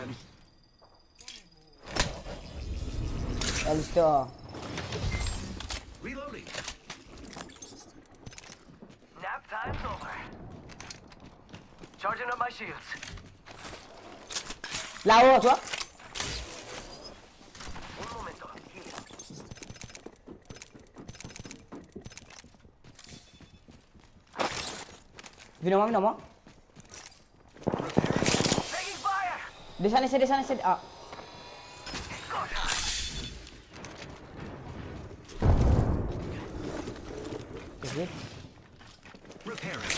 friend. Listo. Reloading. Nap time's over. Charging up my shields. Lao tu. Un momento. Healing. Vino mo. Taking fire! Di sana. Ah. Go time. Is it? Repairing.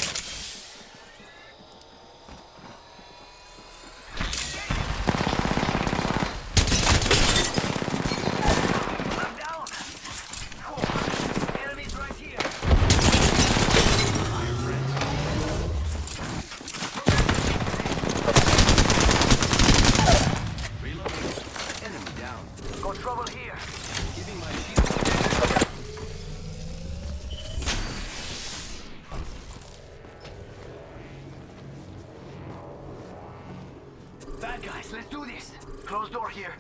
I'm down. Enemies right here. Fire friend. Reloading. Enemy down. Got trouble here. Giving my shield. Bad guys, let's do this. Closed door here.